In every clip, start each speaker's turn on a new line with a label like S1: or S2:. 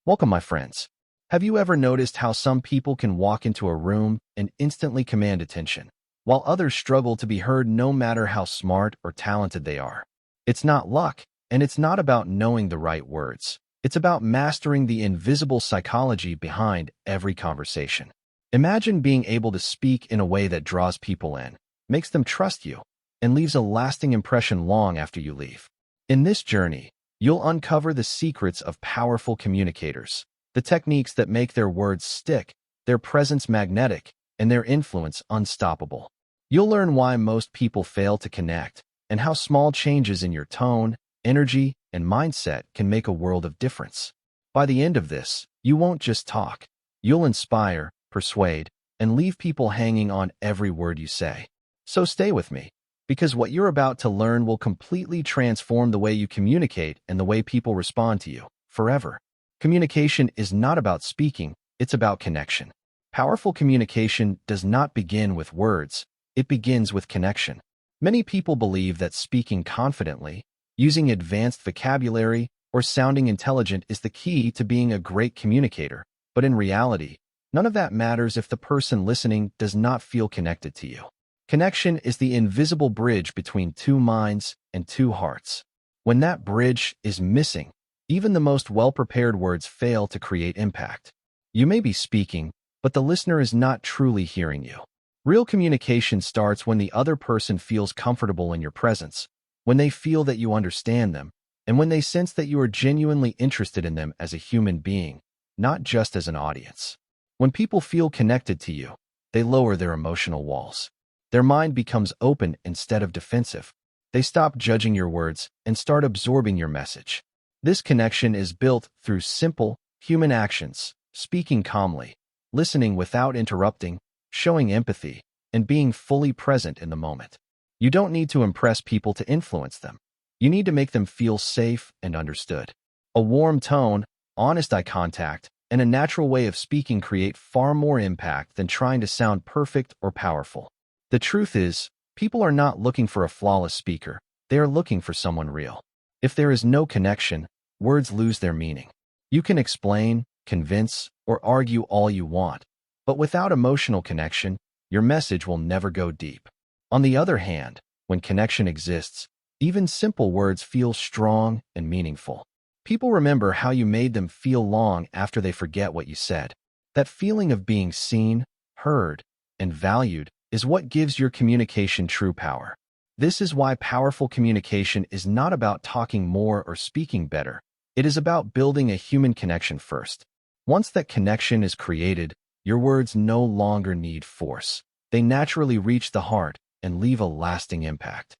S1: Welcome, my friends. Have you ever noticed how some people can walk into a room and instantly command attention, while others struggle to be heard no matter how smart or talented they are? It's not luck, and it's not about knowing the right words. It's about mastering the invisible psychology behind every conversation. Imagine being able to speak in a way that draws people in, makes them trust you, and leaves a lasting impression long after you leave. In this journey, you'll uncover the secrets of powerful communicators, the techniques that make their words stick, their presence magnetic, and their influence unstoppable. You'll learn why most people fail to connect, and how small changes in your tone, energy, and mindset can make a world of difference. By the end of this, you won't just talk. You'll inspire, persuade, and leave people hanging on every word you say. So stay with me, because what you're about to learn will completely transform the way you communicate and the way people respond to you, forever. Communication is not about speaking, it's about connection. Powerful communication does not begin with words, it begins with connection. Many people believe that speaking confidently, using advanced vocabulary, or sounding intelligent is the key to being a great communicator, but in reality, none of that matters if the person listening does not feel connected to you. Connection is the invisible bridge between two minds and two hearts. When that bridge is missing, even the most well-prepared words fail to create impact. You may be speaking, but the listener is not truly hearing you. Real communication starts when the other person feels comfortable in your presence, when they feel that you understand them, and when they sense that you are genuinely interested in them as a human being, not just as an audience. When people feel connected to you, they lower their emotional walls. Their mind becomes open instead of defensive. They stop judging your words and start absorbing your message. This connection is built through simple, human actions: speaking calmly, listening without interrupting, showing empathy, and being fully present in the moment. You don't need to impress people to influence them. You need to make them feel safe and understood. A warm tone, honest eye contact, and a natural way of speaking create far more impact than trying to sound perfect or powerful. The truth is, people are not looking for a flawless speaker. They are looking for someone real. If there is no connection, words lose their meaning. You can explain, convince, or argue all you want, but without emotional connection, your message will never go deep. On the other hand, when connection exists, even simple words feel strong and meaningful. People remember how you made them feel long after they forget what you said. That feeling of being seen, heard, and valued is what gives your communication true power. This is why powerful communication is not about talking more or speaking better. It is about building a human connection first. Once that connection is created, your words no longer need force. They naturally reach the heart and leave a lasting impact.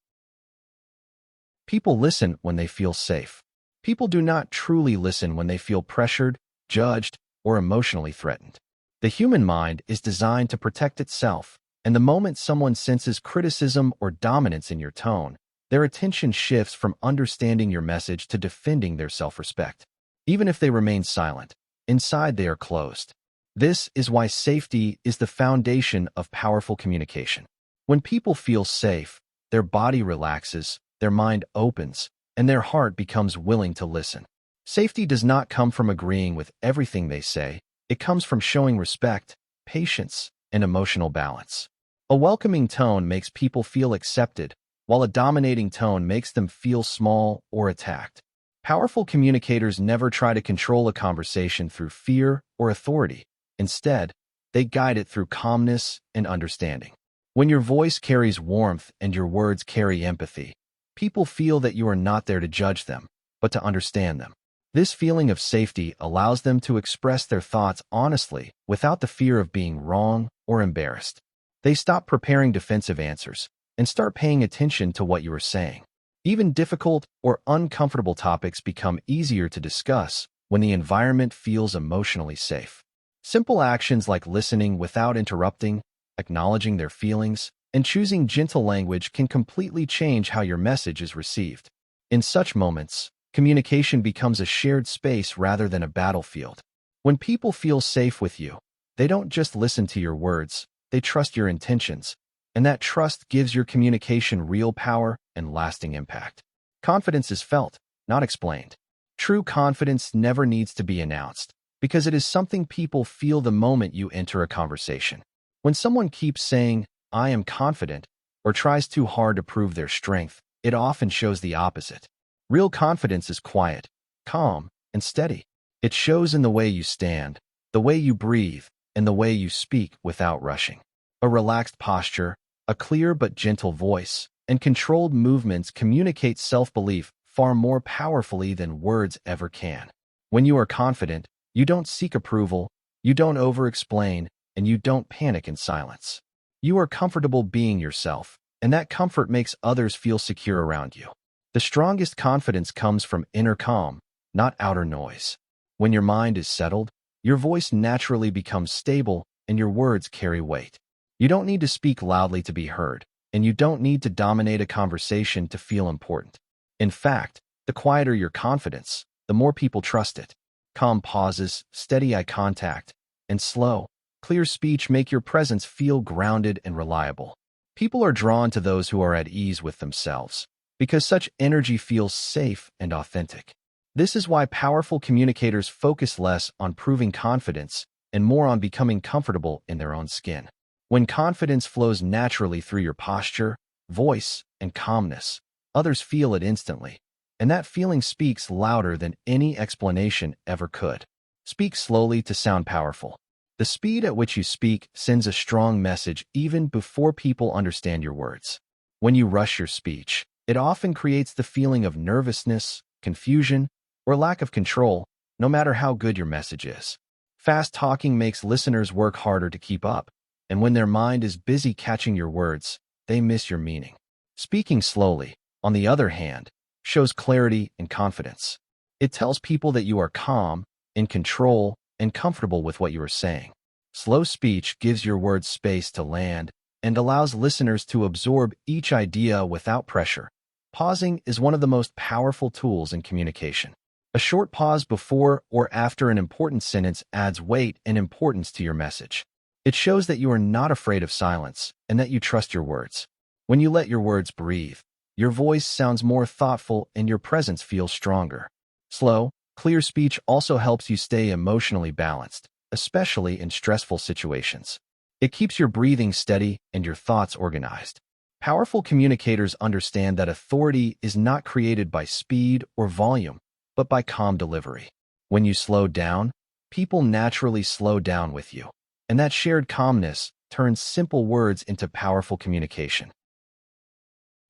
S1: People listen when they feel safe. People do not truly listen when they feel pressured, judged, or emotionally threatened. The human mind is designed to protect itself, and the moment someone senses criticism or dominance in your tone, their attention shifts from understanding your message to defending their self-respect. Even if they remain silent, inside they are closed. This is why safety is the foundation of powerful communication. When people feel safe, their body relaxes, their mind opens, and their heart becomes willing to listen. Safety does not come from agreeing with everything they say. It comes from showing respect, patience, and emotional balance. A welcoming tone makes people feel accepted, while a dominating tone makes them feel small or attacked. Powerful communicators never try to control a conversation through fear or authority. Instead, they guide it through calmness and understanding. When your voice carries warmth and your words carry empathy, people feel that you are not there to judge them, but to understand them. This feeling of safety allows them to express their thoughts honestly without the fear of being wrong or embarrassed. They stop preparing defensive answers and start paying attention to what you are saying. Even difficult or uncomfortable topics become easier to discuss when the environment feels emotionally safe. Simple actions like listening without interrupting, acknowledging their feelings, and choosing gentle language can completely change how your message is received. In such moments, communication becomes a shared space rather than a battlefield. When people feel safe with you, they don't just listen to your words, they trust your intentions, and that trust gives your communication real power and lasting impact. Confidence is felt, not explained. True confidence never needs to be announced, because it is something people feel the moment you enter a conversation. When someone keeps saying, "I am confident," or tries too hard to prove their strength, it often shows the opposite. Real confidence is quiet, calm, and steady. It shows in the way you stand, the way you breathe, and the way you speak without rushing. A relaxed posture, a clear but gentle voice, and controlled movements communicate self-belief far more powerfully than words ever can. When you are confident, you don't seek approval, you don't over-explain, and you don't panic in silence. You are comfortable being yourself, and that comfort makes others feel secure around you. The strongest confidence comes from inner calm, not outer noise. When your mind is settled, your voice naturally becomes stable and your words carry weight. You don't need to speak loudly to be heard, and you don't need to dominate a conversation to feel important. In fact, the quieter your confidence, the more people trust it. Calm pauses, steady eye contact, and slow, clear speech make your presence feel grounded and reliable. People are drawn to those who are at ease with themselves, because such energy feels safe and authentic. This is why powerful communicators focus less on proving confidence and more on becoming comfortable in their own skin. When confidence flows naturally through your posture, voice, and calmness, others feel it instantly, and that feeling speaks louder than any explanation ever could. Speak slowly to sound powerful. The speed at which you speak sends a strong message even before people understand your words. When you rush your speech, it often creates the feeling of nervousness, confusion, or lack of control, no matter how good your message is. Fast talking makes listeners work harder to keep up, and when their mind is busy catching your words, they miss your meaning. Speaking slowly, on the other hand, shows clarity and confidence. It tells people that you are calm, in control, and comfortable with what you are saying. Slow speech gives your words space to land and allows listeners to absorb each idea without pressure. Pausing is one of the most powerful tools in communication. A short pause before or after an important sentence adds weight and importance to your message. It shows that you are not afraid of silence and that you trust your words. When you let your words breathe, your voice sounds more thoughtful and your presence feels stronger. Slow, clear speech also helps you stay emotionally balanced, especially in stressful situations. It keeps your breathing steady and your thoughts organized. Powerful communicators understand that authority is not created by speed or volume, but by calm delivery. When you slow down, people naturally slow down with you, and that shared calmness turns simple words into powerful communication.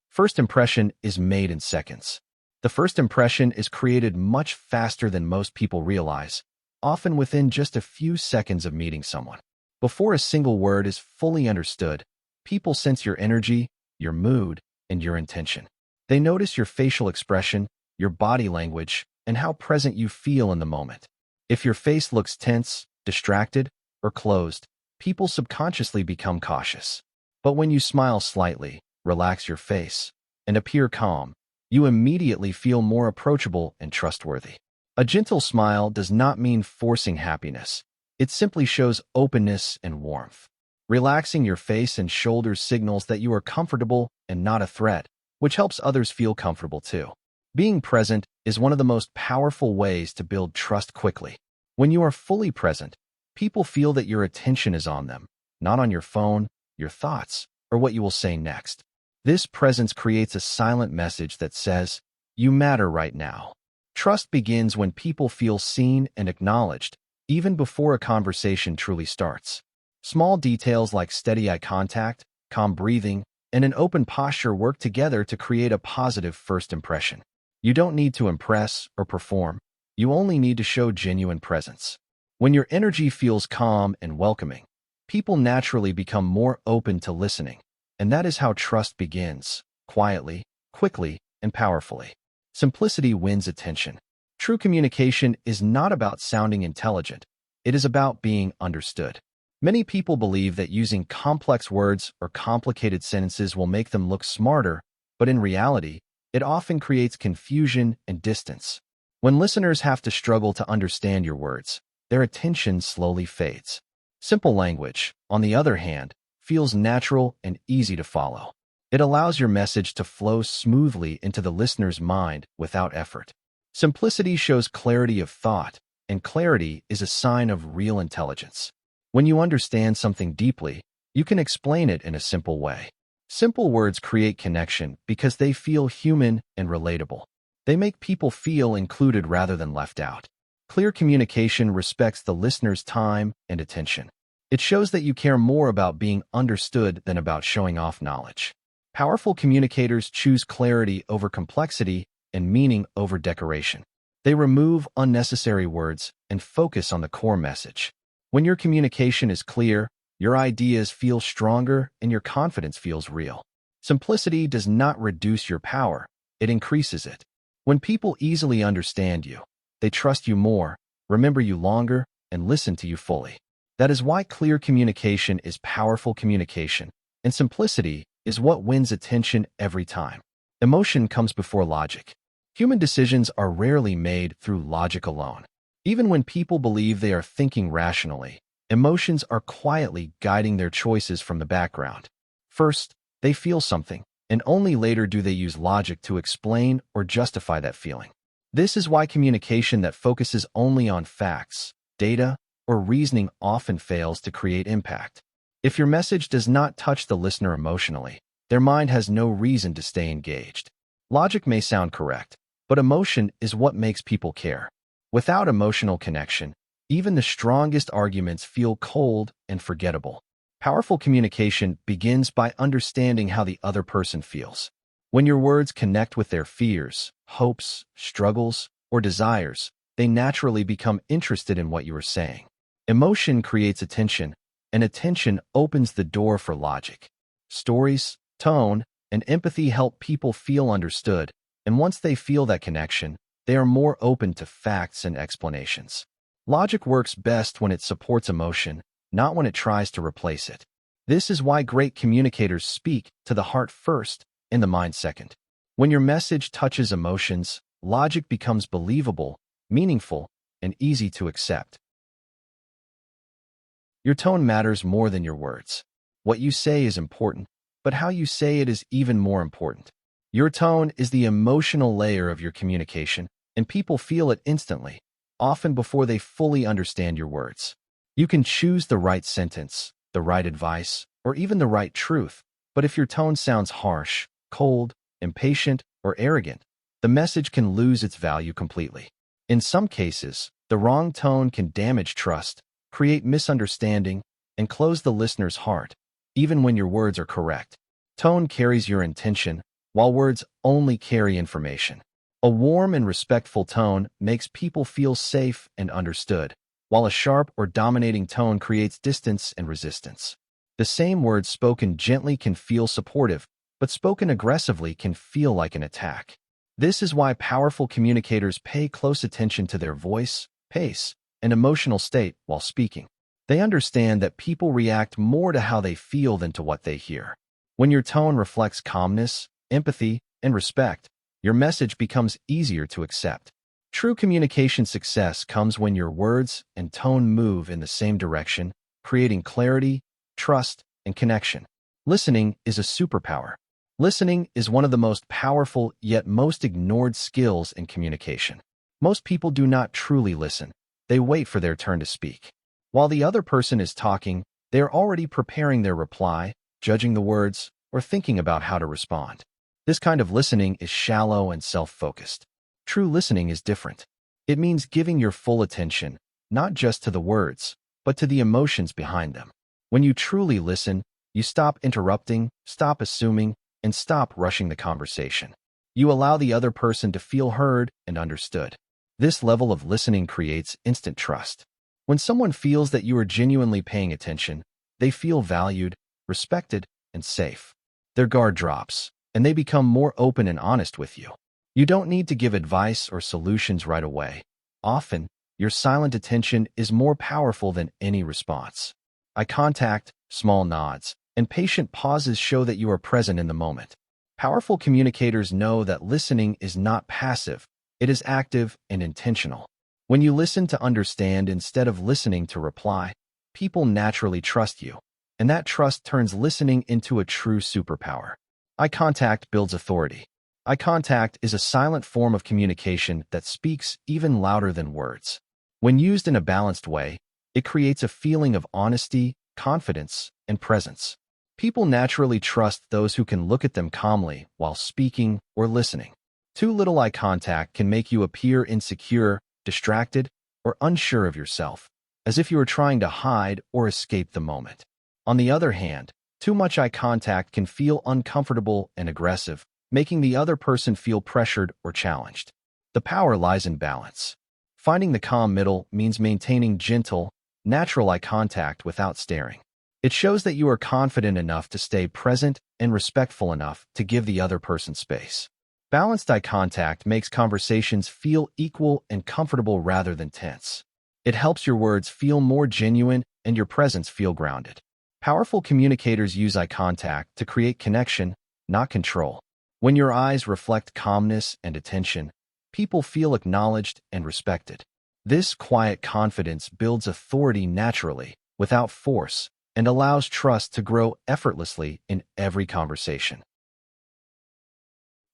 S1: First impression is made in seconds. The first impression is created much faster than most people realize, often within just a few seconds of meeting someone. Before a single word is fully understood, people sense your energy, your mood, and your intention. They notice your facial expression, your body language, and how present you feel in the moment. If your face looks tense, distracted, or closed, people subconsciously become cautious. But when you smile slightly, relax your face, and appear calm, you immediately feel more approachable and trustworthy. A gentle smile does not mean forcing happiness. It simply shows openness and warmth. Relaxing your face and shoulders signals that you are comfortable and not a threat, which helps others feel comfortable too. Being present is one of the most powerful ways to build trust quickly. When you are fully present, people feel that your attention is on them, not on your phone, your thoughts, or what you will say next. This presence creates a silent message that says, "You matter right now." Trust begins when people feel seen and acknowledged, even before a conversation truly starts. Small details like steady eye contact, calm breathing, and an open posture work together to create a positive first impression. You don't need to impress or perform. You only need to show genuine presence. When your energy feels calm and welcoming, people naturally become more open to listening, and that is how trust begins, quietly, quickly, and powerfully. Simplicity wins attention. True communication is not about sounding intelligent. It is about being understood. Many people believe that using complex words or complicated sentences will make them look smarter, but in reality, it often creates confusion and distance. When listeners have to struggle to understand your words, their attention slowly fades. Simple language, on the other hand, feels natural and easy to follow. It allows your message to flow smoothly into the listener's mind without effort. Simplicity shows clarity of thought, and clarity is a sign of real intelligence. When you understand something deeply, you can explain it in a simple way. Simple words create connection because they feel human and relatable. They make people feel included rather than left out. Clear communication respects the listener's time and attention. It shows that you care more about being understood than about showing off knowledge. Powerful communicators choose clarity over complexity and meaning over decoration. They remove unnecessary words and focus on the core message. When your communication is clear, your ideas feel stronger and your confidence feels real. Simplicity does not reduce your power, it increases it. When people easily understand you, they trust you more, remember you longer, and listen to you fully. That is why clear communication is powerful communication, and simplicity is what wins attention every time. Emotion comes before logic. Human decisions are rarely made through logic alone. Even when people believe they are thinking rationally, emotions are quietly guiding their choices from the background. First, they feel something, and only later do they use logic to explain or justify that feeling. This is why communication that focuses only on facts, data, or reasoning often fails to create impact. If your message does not touch the listener emotionally, their mind has no reason to stay engaged. Logic may sound correct, but emotion is what makes people care. Without emotional connection, even the strongest arguments feel cold and forgettable. Powerful communication begins by understanding how the other person feels. When your words connect with their fears, hopes, struggles, or desires, they naturally become interested in what you are saying. Emotion creates attention, and attention opens the door for logic. Stories, tone, and empathy help people feel understood, and once they feel that connection, they are more open to facts and explanations. Logic works best when it supports emotion, not when it tries to replace it. This is why great communicators speak to the heart first and the mind second. When your message touches emotions, logic becomes believable, meaningful, and easy to accept. Your tone matters more than your words. What you say is important, but how you say it is even more important. Your tone is the emotional layer of your communication, and people feel it instantly, often before they fully understand your words. You can choose the right sentence, the right advice, or even the right truth, but if your tone sounds harsh, cold, impatient, or arrogant, the message can lose its value completely. In some cases, the wrong tone can damage trust, create misunderstanding, and close the listener's heart, even when your words are correct. Tone carries your intention, while words only carry information. A warm and respectful tone makes people feel safe and understood, while a sharp or dominating tone creates distance and resistance. The same words spoken gently can feel supportive, but spoken aggressively can feel like an attack. This is why powerful communicators pay close attention to their voice, pace, and emotional state while speaking. They understand that people react more to how they feel than to what they hear. When your tone reflects calmness, empathy, and respect, your message becomes easier to accept. True communication success comes when your words and tone move in the same direction, creating clarity, trust, and connection. Listening is a superpower. Listening is one of the most powerful yet most ignored skills in communication. Most people do not truly listen. They wait for their turn to speak. While the other person is talking, they are already preparing their reply, judging the words, or thinking about how to respond. This kind of listening is shallow and self-focused. True listening is different. It means giving your full attention, not just to the words, but to the emotions behind them. When you truly listen, you stop interrupting, stop assuming, and stop rushing the conversation. You allow the other person to feel heard and understood. This level of listening creates instant trust. When someone feels that you are genuinely paying attention, they feel valued, respected, and safe. Their guard drops, and they become more open and honest with you. You don't need to give advice or solutions right away. Often, your silent attention is more powerful than any response. Eye contact, small nods, and patient pauses show that you are present in the moment. Powerful communicators know that listening is not passive, it is active and intentional. When you listen to understand instead of listening to reply, people naturally trust you, and that trust turns listening into a true superpower. Eye contact builds authority. Eye contact is a silent form of communication that speaks even louder than words. When used in a balanced way, it creates a feeling of honesty, confidence, and presence. People naturally trust those who can look at them calmly while speaking or listening. Too little eye contact can make you appear insecure, distracted, or unsure of yourself, as if you are trying to hide or escape the moment. On the other hand, too much eye contact can feel uncomfortable and aggressive, making the other person feel pressured or challenged. The power lies in balance. Finding the calm middle means maintaining gentle, natural eye contact without staring. It shows that you are confident enough to stay present and respectful enough to give the other person space. Balanced eye contact makes conversations feel equal and comfortable rather than tense. It helps your words feel more genuine and your presence feel grounded. Powerful communicators use eye contact to create connection, not control. When your eyes reflect calmness and attention, people feel acknowledged and respected. This quiet confidence builds authority naturally, without force, and allows trust to grow effortlessly in every conversation.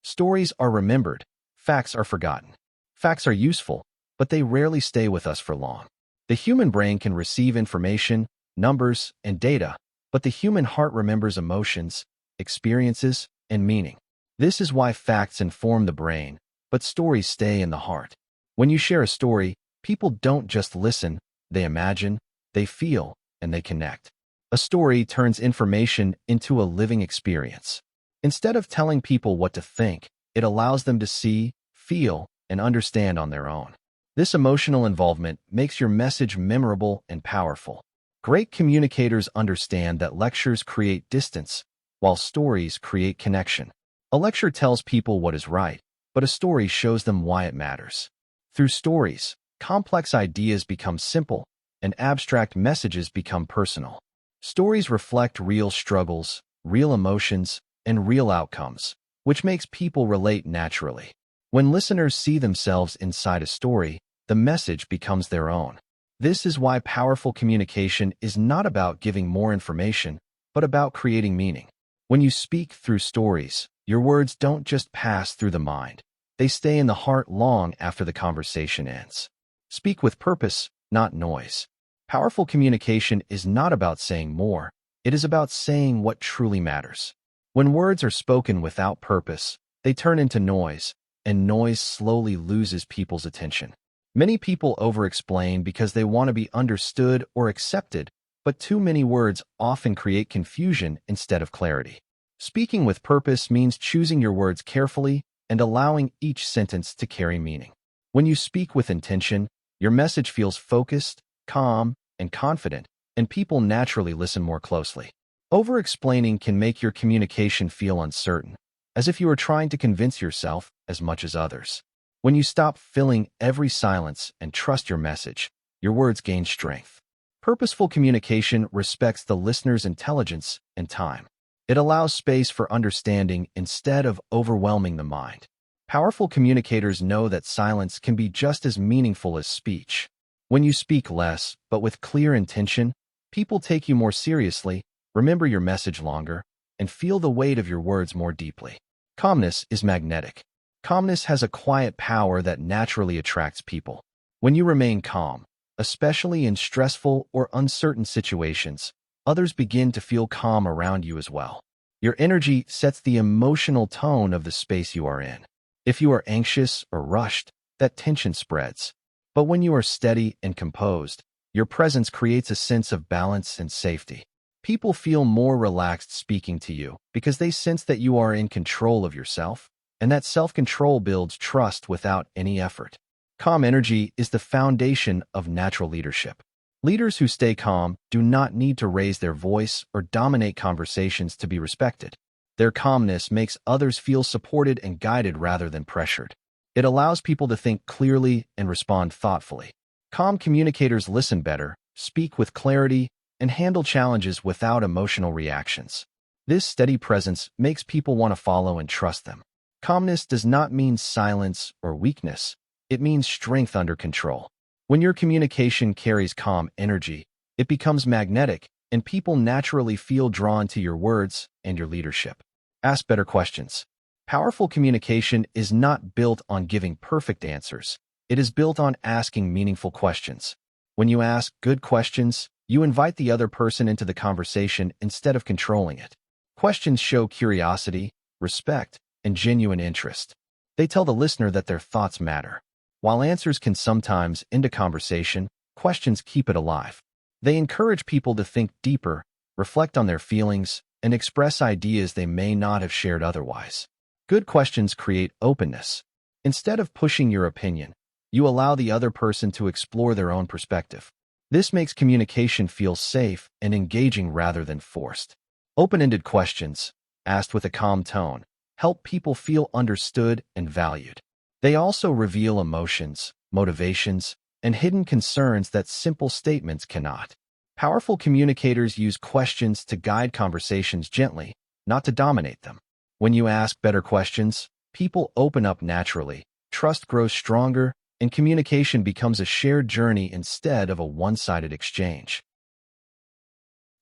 S1: Stories are remembered, facts are forgotten. Facts are useful, but they rarely stay with us for long. The human brain can receive information, numbers, and data, but the human heart remembers emotions, experiences, and meaning. This is why facts inform the brain, but stories stay in the heart. When you share a story, people don't just listen, they imagine, they feel, and they connect. A story turns information into a living experience. Instead of telling people what to think, it allows them to see, feel, and understand on their own. This emotional involvement makes your message memorable and powerful. Great communicators understand that lectures create distance, while stories create connection. A lecture tells people what is right, but a story shows them why it matters. Through stories, complex ideas become simple, and abstract messages become personal. Stories reflect real struggles, real emotions, and real outcomes, which makes people relate naturally. When listeners see themselves inside a story, the message becomes their own. This is why powerful communication is not about giving more information, but about creating meaning. When you speak through stories, your words don't just pass through the mind. They stay in the heart long after the conversation ends. Speak with purpose, not noise. Powerful communication is not about saying more. It is about saying what truly matters. When words are spoken without purpose, they turn into noise, and noise slowly loses people's attention. Many people over-explain because they want to be understood or accepted, but too many words often create confusion instead of clarity. Speaking with purpose means choosing your words carefully and allowing each sentence to carry meaning. When you speak with intention, your message feels focused, calm, and confident, and people naturally listen more closely. Over-explaining can make your communication feel uncertain, as if you are trying to convince yourself as much as others. When you stop filling every silence and trust your message, your words gain strength. Purposeful communication respects the listener's intelligence and time. It allows space for understanding instead of overwhelming the mind. Powerful communicators know that silence can be just as meaningful as speech. When you speak less, but with clear intention, people take you more seriously, remember your message longer, and feel the weight of your words more deeply. Calmness is magnetic. Calmness has a quiet power that naturally attracts people. When you remain calm, especially in stressful or uncertain situations, others begin to feel calm around you as well. Your energy sets the emotional tone of the space you are in. If you are anxious or rushed, that tension spreads. But when you are steady and composed, your presence creates a sense of balance and safety. People feel more relaxed speaking to you because they sense that you are in control of yourself, and that self-control builds trust without any effort. Calm energy is the foundation of natural leadership. Leaders who stay calm do not need to raise their voice or dominate conversations to be respected. Their calmness makes others feel supported and guided rather than pressured. It allows people to think clearly and respond thoughtfully. Calm communicators listen better, speak with clarity, and handle challenges without emotional reactions. This steady presence makes people want to follow and trust them. Calmness does not mean silence or weakness. It means strength under control. When your communication carries calm energy, it becomes magnetic, and people naturally feel drawn to your words and your leadership. Ask better questions. Powerful communication is not built on giving perfect answers. It is built on asking meaningful questions. When you ask good questions, you invite the other person into the conversation instead of controlling it. Questions show curiosity, respect, and genuine interest. They tell the listener that their thoughts matter. While answers can sometimes end a conversation, questions keep it alive. They encourage people to think deeper, reflect on their feelings, and express ideas they may not have shared otherwise. Good questions create openness. Instead of pushing your opinion, you allow the other person to explore their own perspective. This makes communication feel safe and engaging rather than forced. Open-ended questions, asked with a calm tone, help people feel understood and valued. They also reveal emotions, motivations, and hidden concerns that simple statements cannot. Powerful communicators use questions to guide conversations gently, not to dominate them. When you ask better questions, people open up naturally, trust grows stronger, and communication becomes a shared journey instead of a one-sided exchange.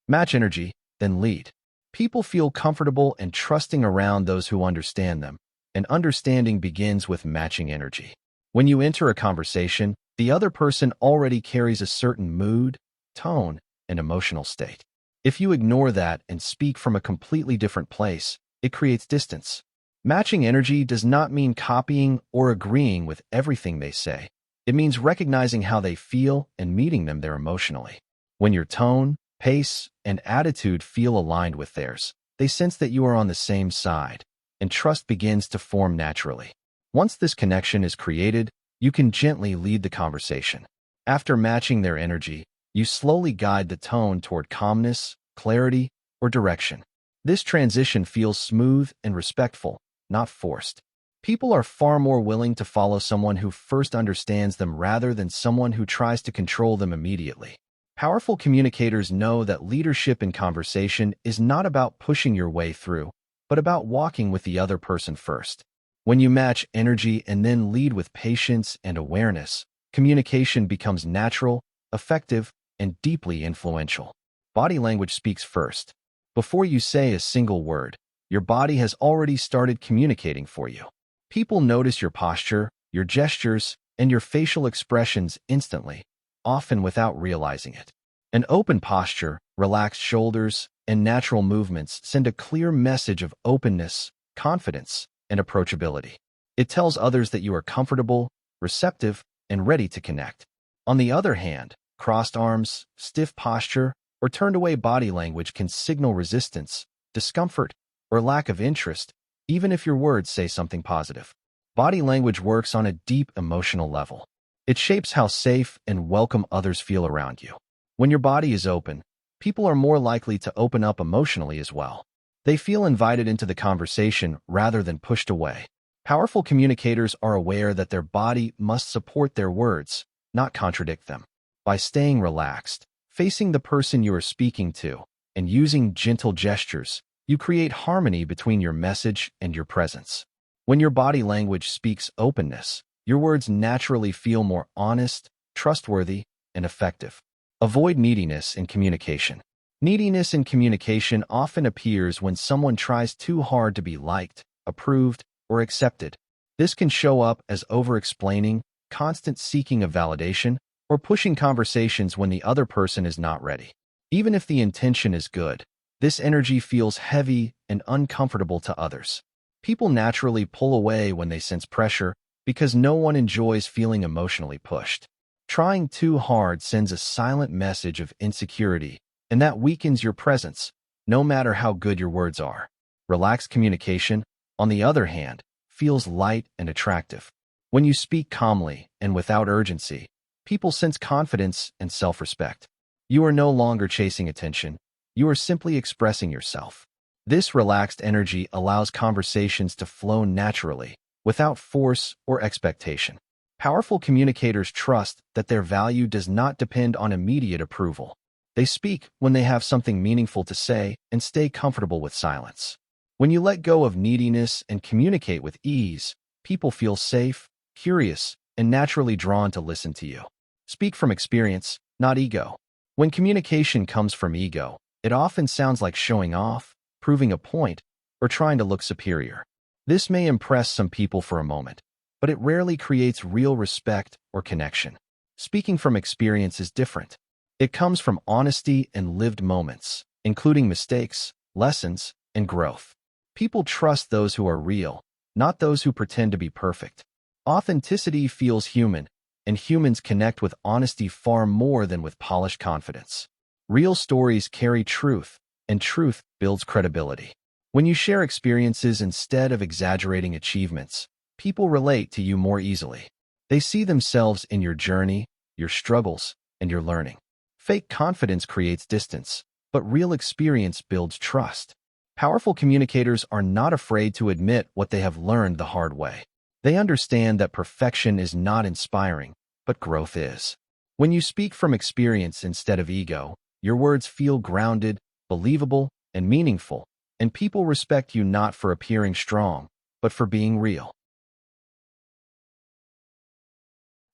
S1: Match energy, then lead. People feel comfortable and trusting around those who understand them, and understanding begins with matching energy. When you enter a conversation, the other person already carries a certain mood, tone, and emotional state. If you ignore that and speak from a completely different place, it creates distance. Matching energy does not mean copying or agreeing with everything they say. It means recognizing how they feel and meeting them there emotionally. When your tone, pace, and attitude feel aligned with theirs, they sense that you are on the same side, and trust begins to form naturally. Once this connection is created, you can gently lead the conversation. After matching their energy, you slowly guide the tone toward calmness, clarity, or direction. This transition feels smooth and respectful, not forced. People are far more willing to follow someone who first understands them rather than someone who tries to control them immediately. Powerful communicators know that leadership in conversation is not about pushing your way through, but about walking with the other person first. When you match energy and then lead with patience and awareness, communication becomes natural, effective, and deeply influential. Body language speaks first. Before you say a single word, your body has already started communicating for you. People notice your posture, your gestures, and your facial expressions instantly, often without realizing it. An open posture, relaxed shoulders, and natural movements send a clear message of openness, confidence, and approachability. It tells others that you are comfortable, receptive, and ready to connect. On the other hand, crossed arms, stiff posture, or turned-away body language can signal resistance, discomfort, or lack of interest, even if your words say something positive. Body language works on a deep emotional level. It shapes how safe and welcome others feel around you. When your body is open, people are more likely to open up emotionally as well. They feel invited into the conversation rather than pushed away. Powerful communicators are aware that their body must support their words, not contradict them. By staying relaxed, facing the person you are speaking to, and using gentle gestures, you create harmony between your message and your presence. When your body language speaks openness, your words naturally feel more honest, trustworthy, and effective. Avoid neediness in communication. Neediness in communication often appears when someone tries too hard to be liked, approved, or accepted. This can show up as over-explaining, constant seeking of validation, or pushing conversations when the other person is not ready. Even if the intention is good, this energy feels heavy and uncomfortable to others. People naturally pull away when they sense pressure because no one enjoys feeling emotionally pushed. Trying too hard sends a silent message of insecurity, and that weakens your presence, no matter how good your words are. Relaxed communication, on the other hand, feels light and attractive. When you speak calmly and without urgency, people sense confidence and self-respect. You are no longer chasing attention. You are simply expressing yourself. This relaxed energy allows conversations to flow naturally, without force or expectation. Powerful communicators trust that their value does not depend on immediate approval. They speak when they have something meaningful to say and stay comfortable with silence. When you let go of neediness and communicate with ease, people feel safe, curious, and naturally drawn to listen to you. Speak from experience, not ego. When communication comes from ego, it often sounds like showing off, proving a point, or trying to look superior. This may impress some people for a moment, but it rarely creates real respect or connection. Speaking from experience is different. It comes from honesty and lived moments, including mistakes, lessons, and growth. People trust those who are real, not those who pretend to be perfect. Authenticity feels human, and humans connect with honesty far more than with polished confidence. Real stories carry truth, and truth builds credibility. When you share experiences instead of exaggerating achievements, people relate to you more easily. They see themselves in your journey, your struggles, and your learning. Fake confidence creates distance, but real experience builds trust. Powerful communicators are not afraid to admit what they have learned the hard way. They understand that perfection is not inspiring, but growth is. When you speak from experience instead of ego, your words feel grounded, believable, and meaningful, and people respect you not for appearing strong, but for being real.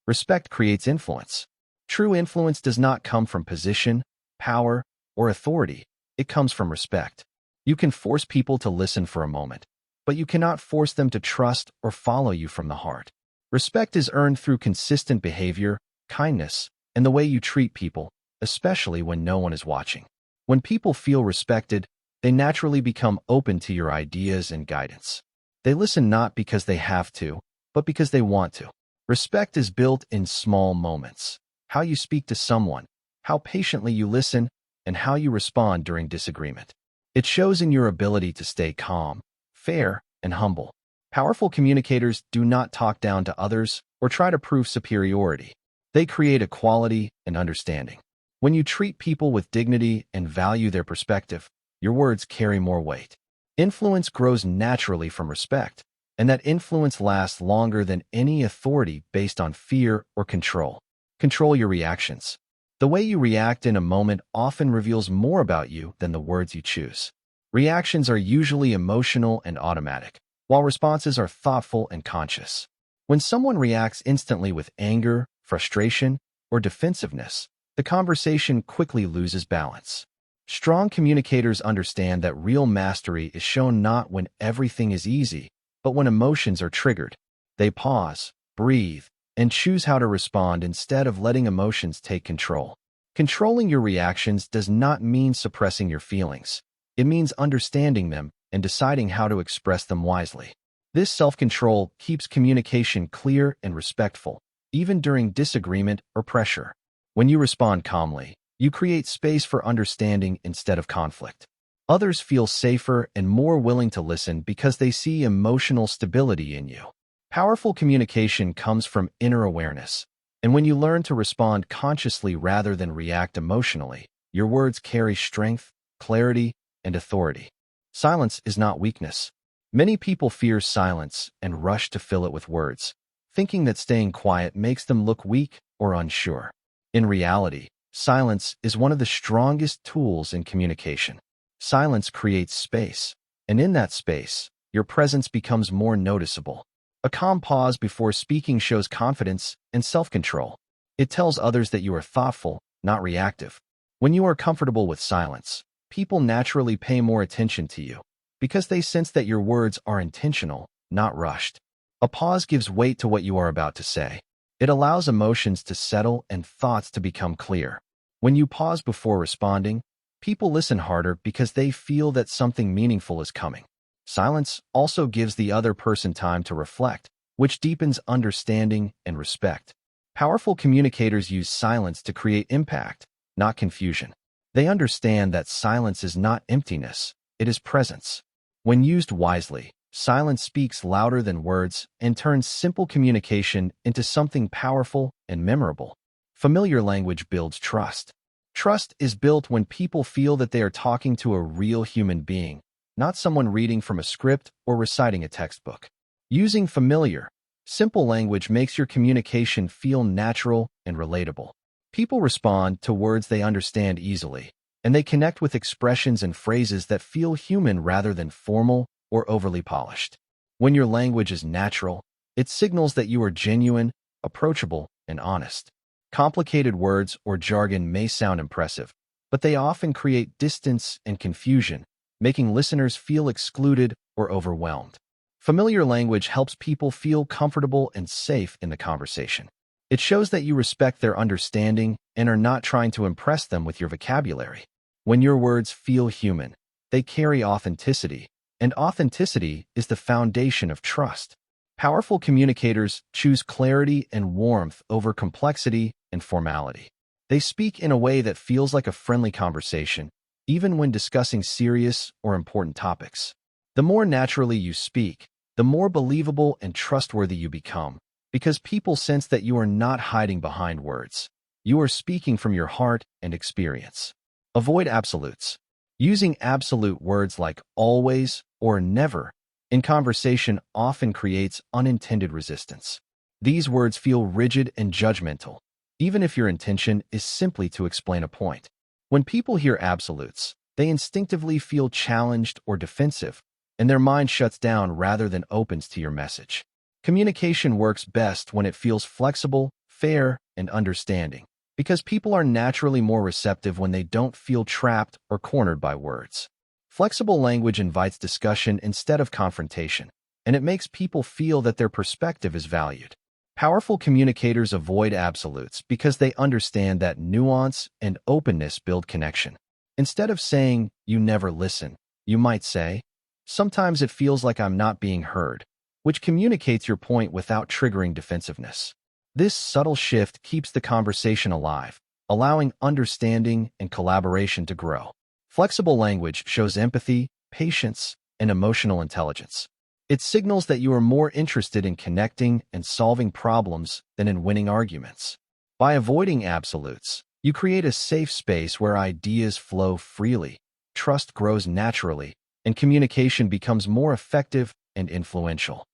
S1: Respect creates influence. True influence does not come from position, power, or authority. It comes from respect. You can force people to listen for a moment, but you cannot force them to trust or follow you from the heart. Respect is earned through consistent behavior, kindness, and the way you treat people, especially when no one is watching. When people feel respected, they naturally become open to your ideas and guidance. They listen not because they have to, but because they want to. Respect is built in small moments. How you speak to someone, how patiently you listen, and how you respond during disagreement. It shows in your ability to stay calm, fair, and humble. Powerful communicators do not talk down to others or try to prove superiority. They create equality and understanding. When you treat people with dignity and value their perspective, your words carry more weight. Influence grows naturally from respect, and that influence lasts longer than any authority based on fear or control. Control your reactions. The way you react in a moment often reveals more about you than the words you choose. Reactions are usually emotional and automatic, while responses are thoughtful and conscious. When someone reacts instantly with anger, frustration, or defensiveness, the conversation quickly loses balance. Strong communicators understand that real mastery is shown not when everything is easy, but when emotions are triggered. They pause, breathe, and choose how to respond instead of letting emotions take control. Controlling your reactions does not mean suppressing your feelings. It means understanding them and deciding how to express them wisely. This self-control keeps communication clear and respectful, even during disagreement or pressure. When you respond calmly, you create space for understanding instead of conflict. Others feel safer and more willing to listen because they see emotional stability in you. Powerful communication comes from inner awareness, and when you learn to respond consciously rather than react emotionally, your words carry strength, clarity, and authority. Silence is not weakness. Many people fear silence and rush to fill it with words, thinking that staying quiet makes them look weak or unsure. In reality, silence is one of the strongest tools in communication. Silence creates space, and in that space, your presence becomes more noticeable. A calm pause before speaking shows confidence and self-control. It tells others that you are thoughtful, not reactive. When you are comfortable with silence, people naturally pay more attention to you because they sense that your words are intentional, not rushed. A pause gives weight to what you are about to say. It allows emotions to settle and thoughts to become clear. When you pause before responding, people listen harder because they feel that something meaningful is coming. Silence also gives the other person time to reflect, which deepens understanding and respect. Powerful communicators use silence to create impact, not confusion. They understand that silence is not emptiness, it is presence. When used wisely, silence speaks louder than words and turns simple communication into something powerful and memorable. Familiar language builds trust. Trust is built when people feel that they are talking to a real human being, not someone reading from a script or reciting a textbook. Using familiar, simple language makes your communication feel natural and relatable. People respond to words they understand easily, and they connect with expressions and phrases that feel human rather than formal or overly polished. When your language is natural, it signals that you are genuine, approachable, and honest. Complicated words or jargon may sound impressive, but they often create distance and confusion, making listeners feel excluded or overwhelmed. Familiar language helps people feel comfortable and safe in the conversation. It shows that you respect their understanding and are not trying to impress them with your vocabulary. When your words feel human, they carry authenticity, and authenticity is the foundation of trust. Powerful communicators choose clarity and warmth over complexity and formality. They speak in a way that feels like a friendly conversation, even when discussing serious or important topics. The more naturally you speak, the more believable and trustworthy you become, because people sense that you are not hiding behind words. You are speaking from your heart and experience. Avoid absolutes. Using absolute words like always or never in conversation often creates unintended resistance. These words feel rigid and judgmental, even if your intention is simply to explain a point. When people hear absolutes, they instinctively feel challenged or defensive, and their mind shuts down rather than opens to your message. Communication works best when it feels flexible, fair, and understanding, because people are naturally more receptive when they don't feel trapped or cornered by words. Flexible language invites discussion instead of confrontation, and it makes people feel that their perspective is valued. Powerful communicators avoid absolutes because they understand that nuance and openness build connection. Instead of saying, "You never listen," you might say, "Sometimes it feels like I'm not being heard," which communicates your point without triggering defensiveness. This subtle shift keeps the conversation alive, allowing understanding and collaboration to grow. Flexible language shows empathy, patience, and emotional intelligence. It signals that you are more interested in connecting and solving problems than in winning arguments. By avoiding absolutes, you create a safe space where ideas flow freely, trust grows naturally, and communication becomes more effective and influential.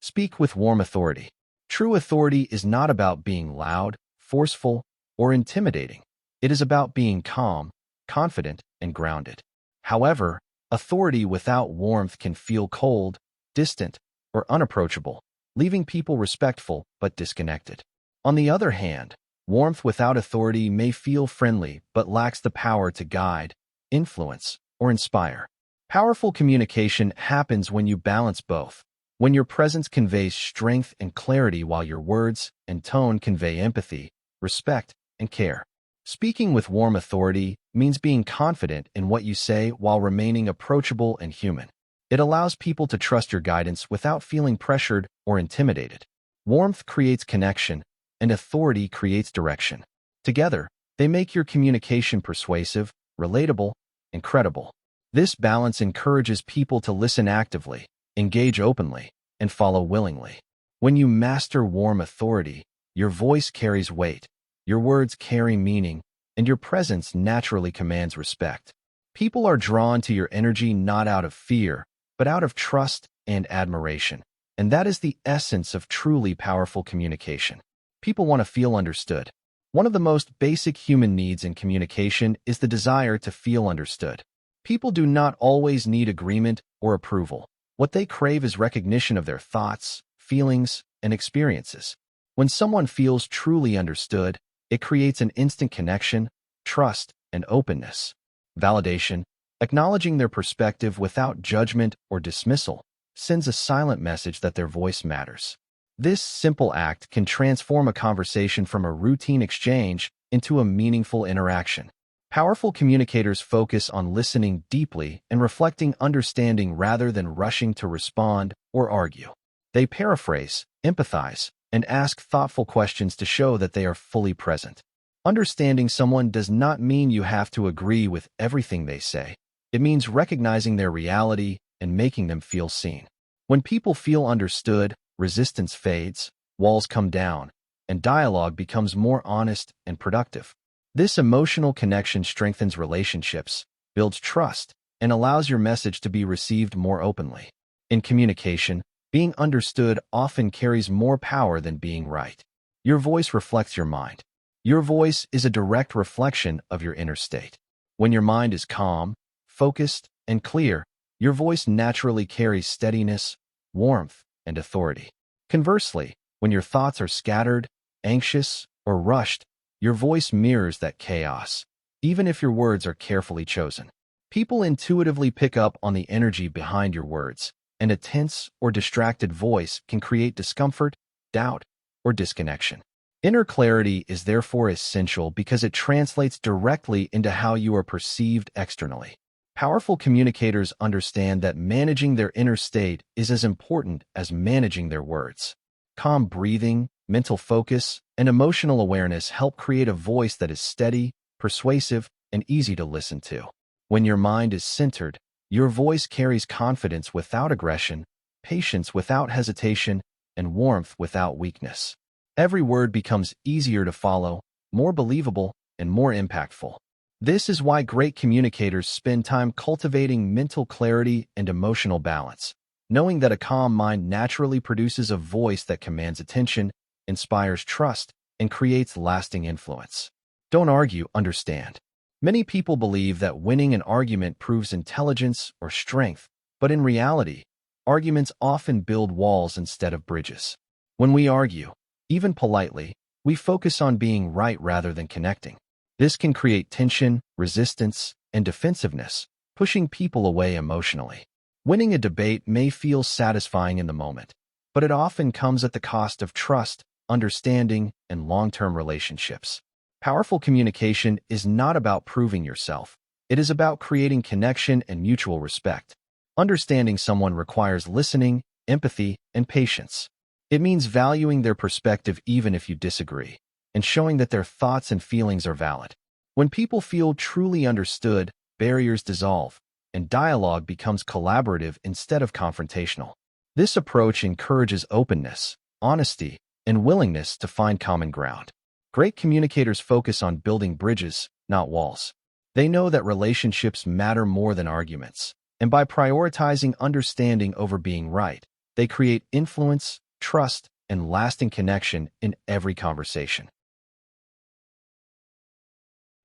S1: Speak with warm authority. True authority is not about being loud, forceful, or intimidating. It is about being calm, confident, and grounded. However, authority without warmth can feel cold, distant, or unapproachable, leaving people respectful but disconnected. On the other hand, warmth without authority may feel friendly but lacks the power to guide, influence, or inspire. Powerful communication happens when you balance both. When your presence conveys strength and clarity while your words and tone convey empathy, respect, and care. Speaking with warm authority means being confident in what you say while remaining approachable and human. It allows people to trust your guidance without feeling pressured or intimidated. Warmth creates connection, and authority creates direction. Together, they make your communication persuasive, relatable, and credible. This balance encourages people to listen actively, engage openly, and follow willingly. When you master warm authority, your voice carries weight, your words carry meaning, and your presence naturally commands respect. People are drawn to your energy not out of fear, but out of trust and admiration. And that is the essence of truly powerful communication. People want to feel understood. One of the most basic human needs in communication is the desire to feel understood. People do not always need agreement or approval. What they crave is recognition of their thoughts, feelings, and experiences. When someone feels truly understood, it creates an instant connection, trust, and openness. Validation, acknowledging their perspective without judgment or dismissal, sends a silent message that their voice matters. This simple act can transform a conversation from a routine exchange into a meaningful interaction. Powerful communicators focus on listening deeply and reflecting understanding rather than rushing to respond or argue. They paraphrase, empathize, and ask thoughtful questions to show that they are fully present. Understanding someone does not mean you have to agree with everything they say. It means recognizing their reality and making them feel seen. When people feel understood, resistance fades, walls come down, and dialogue becomes more honest and productive. This emotional connection strengthens relationships, builds trust, and allows your message to be received more openly. In communication, being understood often carries more power than being right. Your voice reflects your mind. Your voice is a direct reflection of your inner state. When your mind is calm, focused, and clear, your voice naturally carries steadiness, warmth, and authority. Conversely, when your thoughts are scattered, anxious, or rushed, your voice mirrors that chaos, even if your words are carefully chosen. People intuitively pick up on the energy behind your words, and a tense or distracted voice can create discomfort, doubt, or disconnection. Inner clarity is therefore essential because it translates directly into how you are perceived externally. Powerful communicators understand that managing their inner state is as important as managing their words. Calm breathing, mental focus, and emotional awareness help create a voice that is steady, persuasive, and easy to listen to. When your mind is centered, your voice carries confidence without aggression, patience without hesitation, and warmth without weakness. Every word becomes easier to follow, more believable, and more impactful. This is why great communicators spend time cultivating mental clarity and emotional balance, knowing that a calm mind naturally produces a voice that commands attention, inspires trust, and creates lasting influence. Don't argue, understand. Many people believe that winning an argument proves intelligence or strength, but in reality, arguments often build walls instead of bridges. When we argue, even politely, we focus on being right rather than connecting. This can create tension, resistance, and defensiveness, pushing people away emotionally. Winning a debate may feel satisfying in the moment, but it often comes at the cost of trust, understanding, and long-term relationships. Powerful communication is not about proving yourself. It is about creating connection and mutual respect. Understanding someone requires listening, empathy, and patience. It means valuing their perspective even if you disagree, and showing that their thoughts and feelings are valid. When people feel truly understood, barriers dissolve, and dialogue becomes collaborative instead of confrontational. This approach encourages openness, honesty, and willingness to find common ground. Great communicators focus on building bridges, not walls. They know that relationships matter more than arguments, and by prioritizing understanding over being right, they create influence, trust, and lasting connection in every conversation.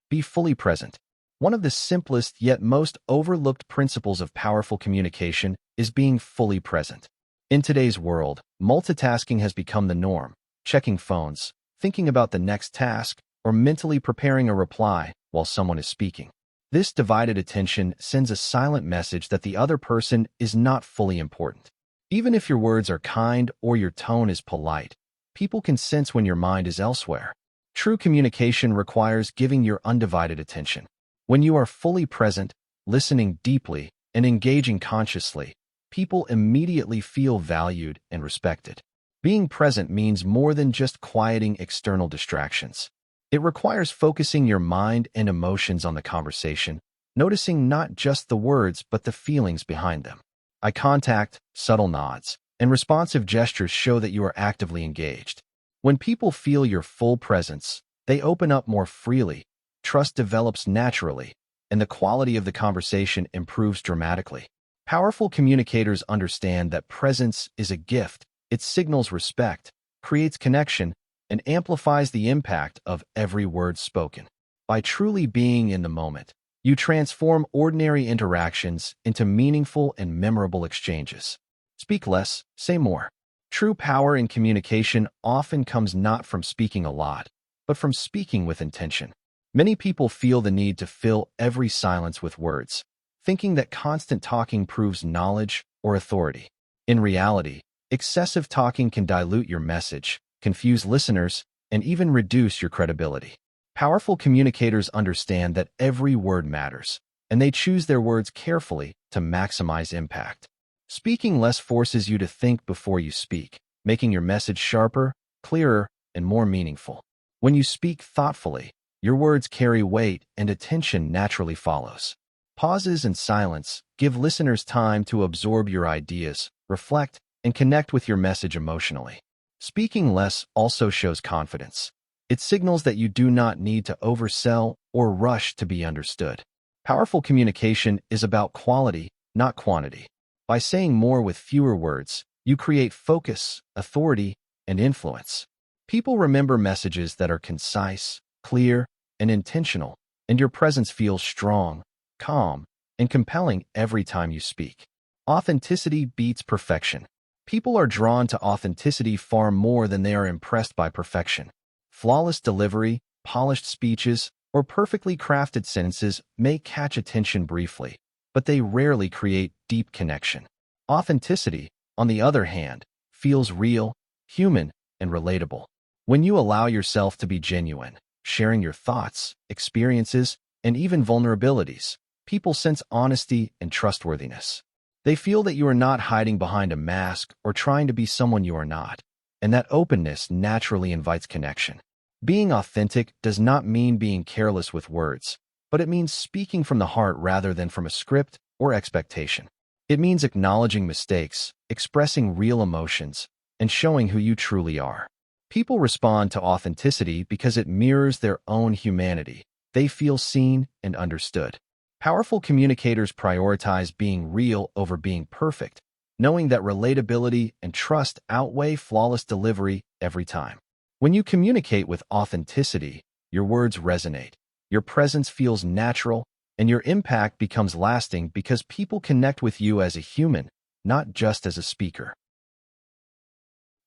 S1: Be fully present. One of the simplest yet most overlooked principles of powerful communication is being fully present. In today's world, multitasking has become the norm. Checking phones, thinking about the next task, or mentally preparing a reply while someone is speaking. This divided attention sends a silent message that the other person is not fully important. Even if your words are kind or your tone is polite, people can sense when your mind is elsewhere. True communication requires giving your undivided attention. When you are fully present, listening deeply, and engaging consciously, people immediately feel valued and respected. Being present means more than just quieting external distractions. It requires focusing your mind and emotions on the conversation, noticing not just the words but the feelings behind them. Eye contact, subtle nods, and responsive gestures show that you are actively engaged. When people feel your full presence, they open up more freely, trust develops naturally, and the quality of the conversation improves dramatically. Powerful communicators understand that presence is a gift. It signals respect, creates connection, and amplifies the impact of every word spoken. By truly being in the moment, you transform ordinary interactions into meaningful and memorable exchanges. Speak less, say more. True power in communication often comes not from speaking a lot, but from speaking with intention. Many people feel the need to fill every silence with words, thinking that constant talking proves knowledge or authority. In reality, excessive talking can dilute your message, confuse listeners, and even reduce your credibility. Powerful communicators understand that every word matters, and they choose their words carefully to maximize impact. Speaking less forces you to think before you speak, making your message sharper, clearer, and more meaningful. When you speak thoughtfully, your words carry weight and attention naturally follows. Pauses and silence give listeners time to absorb your ideas, reflect, and connect with your message emotionally. Speaking less also shows confidence. It signals that you do not need to oversell or rush to be understood. Powerful communication is about quality, not quantity. By saying more with fewer words, you create focus, authority, and influence. People remember messages that are concise, clear, and intentional, and your presence feels strong, calm, and compelling every time you speak. Authenticity beats perfection. People are drawn to authenticity far more than they are impressed by perfection. Flawless delivery, polished speeches, or perfectly crafted sentences may catch attention briefly, but they rarely create deep connection. Authenticity, on the other hand, feels real, human, and relatable. When you allow yourself to be genuine, sharing your thoughts, experiences, and even vulnerabilities, people sense honesty and trustworthiness. They feel that you are not hiding behind a mask or trying to be someone you are not, and that openness naturally invites connection. Being authentic does not mean being careless with words, but it means speaking from the heart rather than from a script or expectation. It means acknowledging mistakes, expressing real emotions, and showing who you truly are. People respond to authenticity because it mirrors their own humanity. They feel seen and understood. Powerful communicators prioritize being real over being perfect, knowing that relatability and trust outweigh flawless delivery every time. When you communicate with authenticity, your words resonate, your presence feels natural, and your impact becomes lasting because people connect with you as a human, not just as a speaker.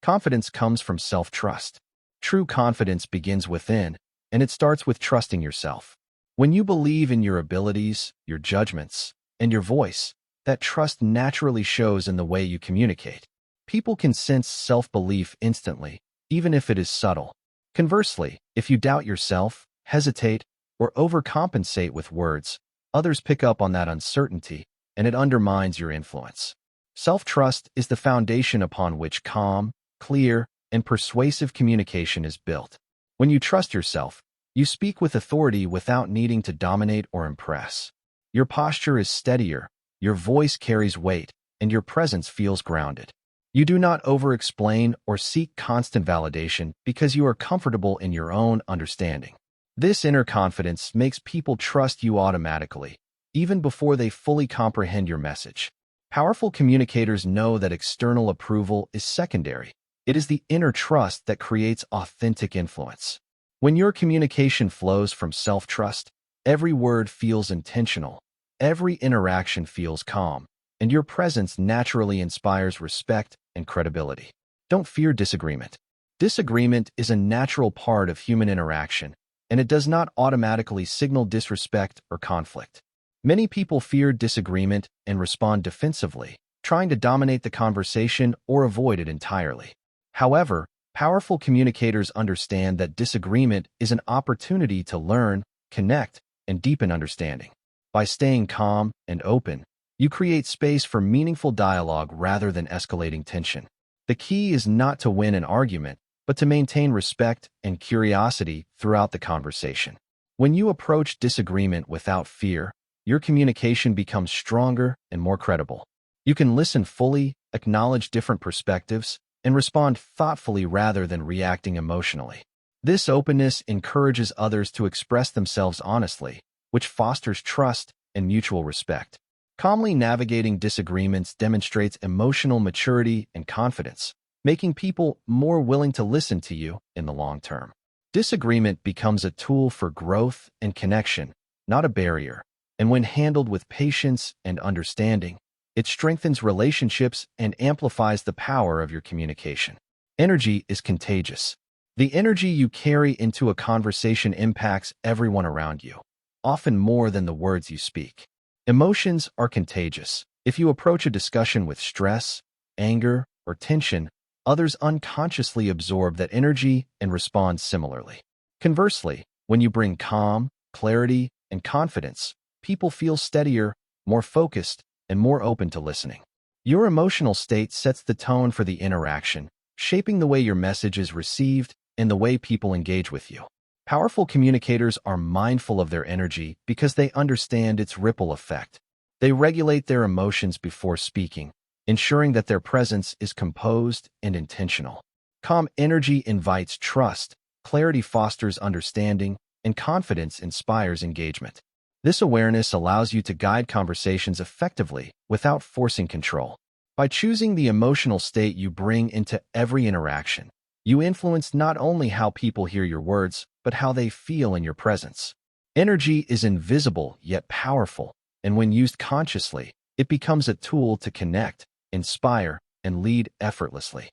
S1: Confidence comes from self-trust. True confidence begins within, and it starts with trusting yourself. When you believe in your abilities, your judgments, and your voice, that trust naturally shows in the way you communicate. People can sense self-belief instantly, even if it is subtle. Conversely, if you doubt yourself, hesitate, or overcompensate with words, others pick up on that uncertainty, and it undermines your influence. Self-trust is the foundation upon which calm, clear, and persuasive communication is built. When you trust yourself, you speak with authority without needing to dominate or impress. Your posture is steadier, your voice carries weight, and your presence feels grounded. You do not over-explain or seek constant validation because you are comfortable in your own understanding. This inner confidence makes people trust you automatically, even before they fully comprehend your message. Powerful communicators know that external approval is secondary. It is the inner trust that creates authentic influence. When your communication flows from self-trust, every word feels intentional, every interaction feels calm, and your presence naturally inspires respect and credibility. Don't fear disagreement. Disagreement is a natural part of human interaction, and it does not automatically signal disrespect or conflict. Many people fear disagreement and respond defensively, trying to dominate the conversation or avoid it entirely. However, powerful communicators understand that disagreement is an opportunity to learn, connect, and deepen understanding. By staying calm and open, you create space for meaningful dialogue rather than escalating tension. The key is not to win an argument, but to maintain respect and curiosity throughout the conversation. When you approach disagreement without fear, your communication becomes stronger and more credible. You can listen fully, acknowledge different perspectives, and respond thoughtfully rather than reacting emotionally. This openness encourages others to express themselves honestly, which fosters trust and mutual respect. Calmly navigating disagreements demonstrates emotional maturity and confidence, making people more willing to listen to you in the long term. Disagreement becomes a tool for growth and connection, not a barrier, and when handled with patience and understanding, it strengthens relationships and amplifies the power of your communication. Energy is contagious. The energy you carry into a conversation impacts everyone around you, often more than the words you speak. Emotions are contagious. If you approach a discussion with stress, anger, or tension, others unconsciously absorb that energy and respond similarly. Conversely, when you bring calm, clarity, and confidence, people feel steadier, more focused, and more open to listening. Your emotional state sets the tone for the interaction, shaping the way your message is received and the way people engage with you. Powerful communicators are mindful of their energy because they understand its ripple effect. They regulate their emotions before speaking, ensuring that their presence is composed and intentional. Calm energy invites trust, clarity fosters understanding, and confidence inspires engagement. This awareness allows you to guide conversations effectively without forcing control. By choosing the emotional state you bring into every interaction, you influence not only how people hear your words, but how they feel in your presence. Energy is invisible yet powerful, and when used consciously, it becomes a tool to connect, inspire, and lead effortlessly.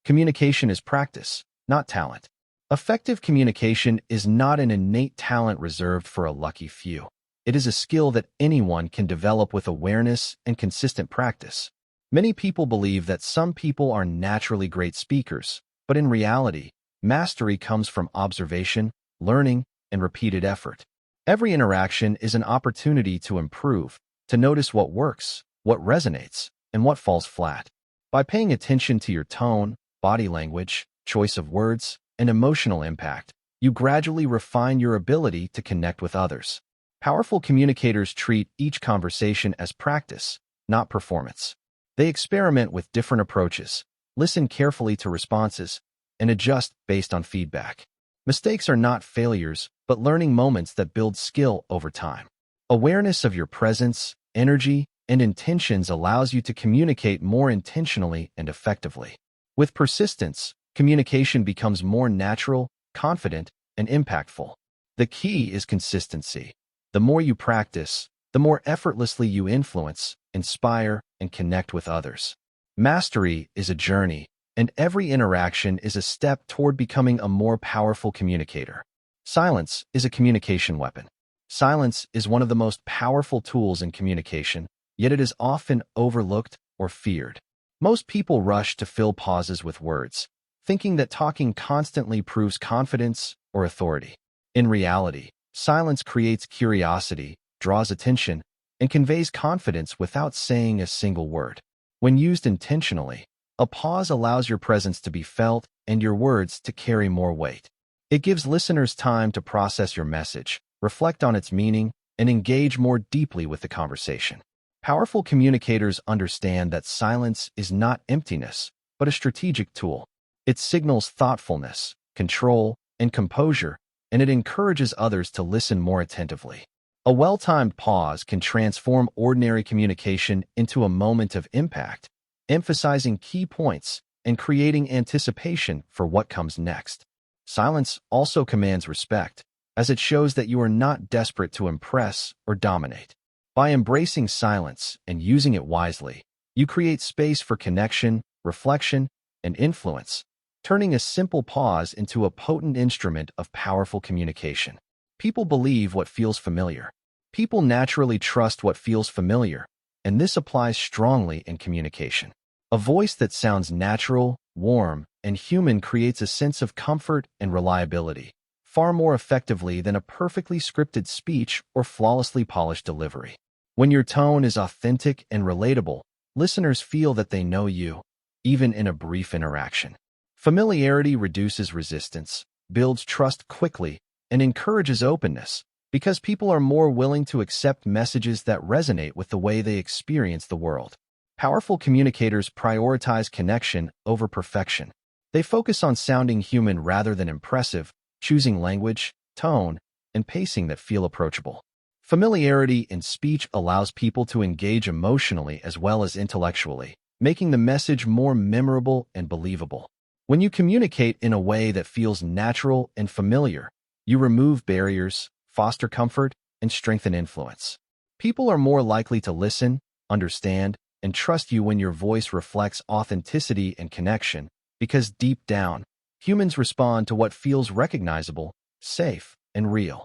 S1: Communication is practice, not talent. Effective communication is not an innate talent reserved for a lucky few. It is a skill that anyone can develop with awareness and consistent practice. Many people believe that some people are naturally great speakers, but in reality, mastery comes from observation, learning, and repeated effort. Every interaction is an opportunity to improve, to notice what works, what resonates, and what falls flat. By paying attention to your tone, body language, choice of words, and emotional impact, you gradually refine your ability to connect with others. Powerful communicators treat each conversation as practice, not performance. They experiment with different approaches, listen carefully to responses, and adjust based on feedback. Mistakes are not failures, but learning moments that build skill over time. Awareness of your presence, energy, and intentions allows you to communicate more intentionally and effectively. With persistence, communication becomes more natural, confident, and impactful. The key is consistency. The more you practice, the more effortlessly you influence, inspire, and connect with others. Mastery is a journey, and every interaction is a step toward becoming a more powerful communicator. Silence is a communication weapon. Silence is one of the most powerful tools in communication, yet it is often overlooked or feared. Most people rush to fill pauses with words, thinking that talking constantly proves confidence or authority. In reality, silence creates curiosity, draws attention, and conveys confidence without saying a single word. When used intentionally, a pause allows your presence to be felt and your words to carry more weight. It gives listeners time to process your message, reflect on its meaning, and engage more deeply with the conversation. Powerful communicators understand that silence is not emptiness, but a strategic tool. It signals thoughtfulness, control, and composure, and it encourages others to listen more attentively. A well-timed pause can transform ordinary communication into a moment of impact, emphasizing key points and creating anticipation for what comes next. Silence also commands respect, as it shows that you are not desperate to impress or dominate. By embracing silence and using it wisely, you create space for connection, reflection, and influence, turning a simple pause into a potent instrument of powerful communication. People believe what feels familiar. People naturally trust what feels familiar, and this applies strongly in communication. A voice that sounds natural, warm, and human creates a sense of comfort and reliability, far more effectively than a perfectly scripted speech or flawlessly polished delivery. When your tone is authentic and relatable, listeners feel that they know you, even in a brief interaction. Familiarity reduces resistance, builds trust quickly, and encourages openness, because people are more willing to accept messages that resonate with the way they experience the world. Powerful communicators prioritize connection over perfection. They focus on sounding human rather than impressive, choosing language, tone, and pacing that feel approachable. Familiarity in speech allows people to engage emotionally as well as intellectually, making the message more memorable and believable. When you communicate in a way that feels natural and familiar, you remove barriers, foster comfort, and strengthen influence. People are more likely to listen, understand, and trust you when your voice reflects authenticity and connection, because deep down, humans respond to what feels recognizable, safe, and real.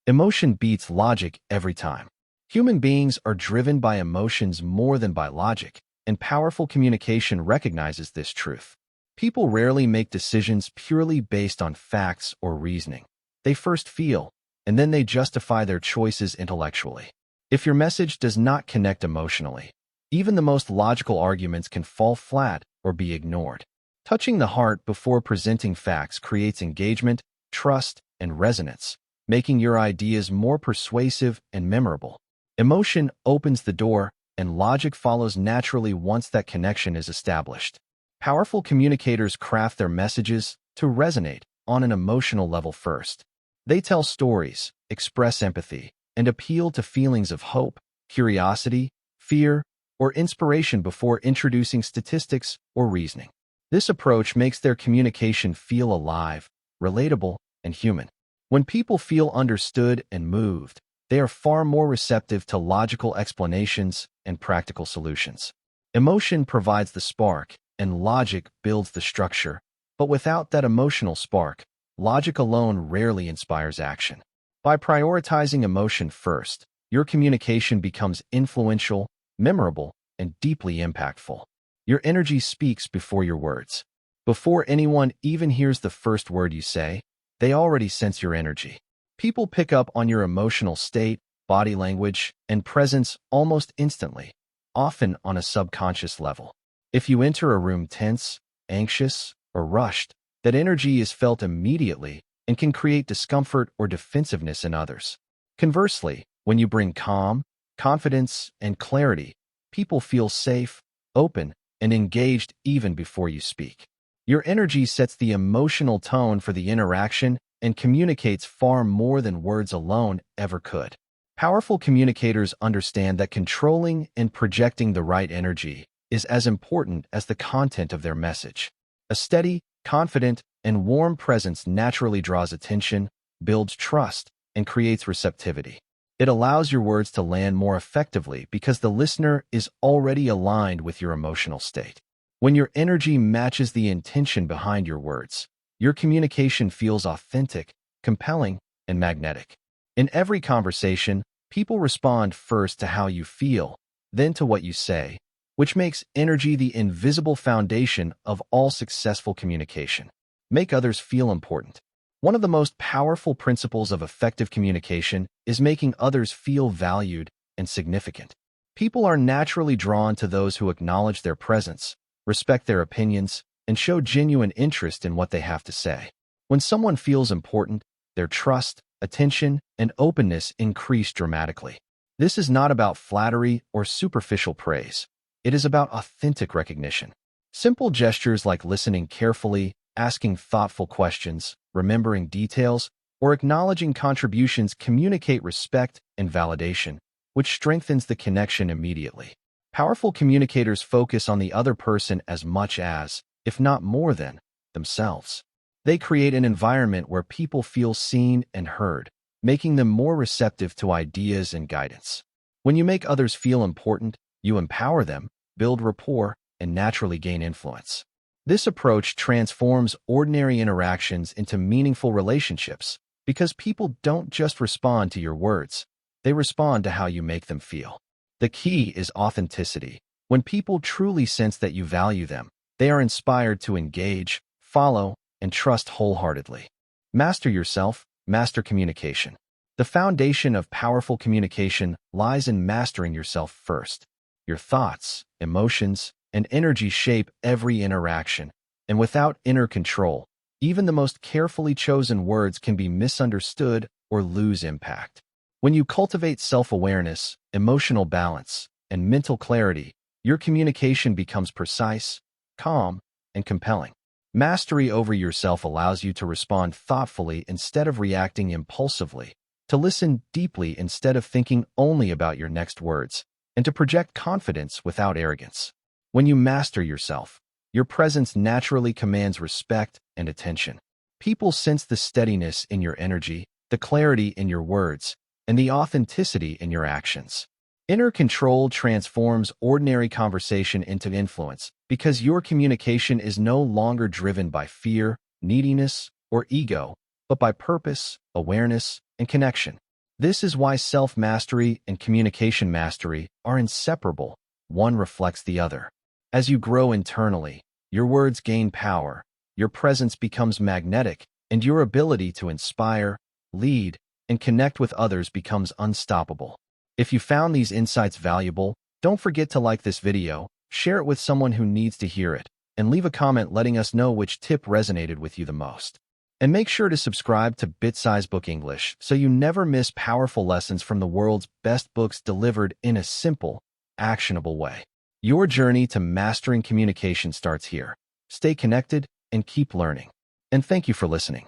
S1: Emotion beats logic every time. Human beings are driven by emotions more than by logic, and powerful communication recognizes this truth. People rarely make decisions purely based on facts or reasoning. They first feel, and then they justify their choices intellectually. If your message does not connect emotionally, even the most logical arguments can fall flat or be ignored. Touching the heart before presenting facts creates engagement, trust, and resonance, making your ideas more persuasive and memorable. Emotion opens the door, and logic follows naturally once that connection is established. Powerful communicators craft their messages to resonate on an emotional level first. They tell stories, express empathy, and appeal to feelings of hope, curiosity, fear, or inspiration before introducing statistics or reasoning. This approach makes their communication feel alive, relatable, and human. When people feel understood and moved, they are far more receptive to logical explanations and practical solutions. Emotion provides the spark, and logic builds the structure, But without that emotional spark, logic alone rarely inspires action. By prioritizing emotion first, your communication becomes influential, memorable, and deeply impactful. Your energy speaks before your words. Before anyone even hears the first word you say, they already sense your energy. People pick up on your emotional state, body language, and presence almost instantly, often on a subconscious level. If you enter a room tense, anxious, or rushed, that energy is felt immediately and can create discomfort or defensiveness in others. Conversely, when you bring calm, confidence, and clarity, people feel safe, open, and engaged even before you speak. Your energy sets the emotional tone for the interaction and communicates far more than words alone ever could. Powerful communicators understand that controlling and projecting the right energy is as important as the content of their message. A steady, confident, and warm presence naturally draws attention, builds trust, and creates receptivity. It allows your words to land more effectively because the listener is already aligned with your emotional state. When your energy matches the intention behind your words, your communication feels authentic, compelling, and magnetic. In every conversation, people respond first to how you feel, then to what you say, which makes energy the invisible foundation of all successful communication. Make others feel important. One of the most powerful principles of effective communication is making others feel valued and significant. People are naturally drawn to those who acknowledge their presence, respect their opinions, and show genuine interest in what they have to say. When someone feels important, their trust, attention, and openness increase dramatically. This is not about flattery or superficial praise. It is about authentic recognition. Simple gestures like listening carefully, asking thoughtful questions, remembering details, or acknowledging contributions communicate respect and validation, which strengthens the connection immediately. Powerful communicators focus on the other person as much as, if not more than, themselves. They create an environment where people feel seen and heard, making them more receptive to ideas and guidance. When you make others feel important, you empower them, build rapport, and naturally gain influence. This approach transforms ordinary interactions into meaningful relationships because people don't just respond to your words, they respond to how you make them feel. The key is authenticity. When people truly sense that you value them, they are inspired to engage, follow, and trust wholeheartedly. Master yourself, master communication. The foundation of powerful communication lies in mastering yourself first. Your thoughts, emotions, and energy shape every interaction, and without inner control, even the most carefully chosen words can be misunderstood or lose impact. When you cultivate self-awareness, emotional balance, and mental clarity, your communication becomes precise, calm, and compelling. Mastery over yourself allows you to respond thoughtfully instead of reacting impulsively, to listen deeply instead of thinking only about your next words, and to project confidence without arrogance. When you master yourself, your presence naturally commands respect and attention. People sense the steadiness in your energy, the clarity in your words, and the authenticity in your actions. Inner control transforms ordinary conversation into influence because your communication is no longer driven by fear, neediness, or ego, but by purpose, awareness, and connection. This is why self-mastery and communication mastery are inseparable. One reflects the other. As you grow internally, your words gain power, your presence becomes magnetic, and your ability to inspire, lead, and connect with others becomes unstoppable. If you found these insights valuable, don't forget to like this video, share it with someone who needs to hear it, and leave a comment letting us know which tip resonated with you the most. And make sure to subscribe to Bit-Size Book English so you never miss powerful lessons from the world's best books delivered in a simple, actionable way. Your journey to mastering communication starts here. Stay connected and keep learning. And thank you for listening.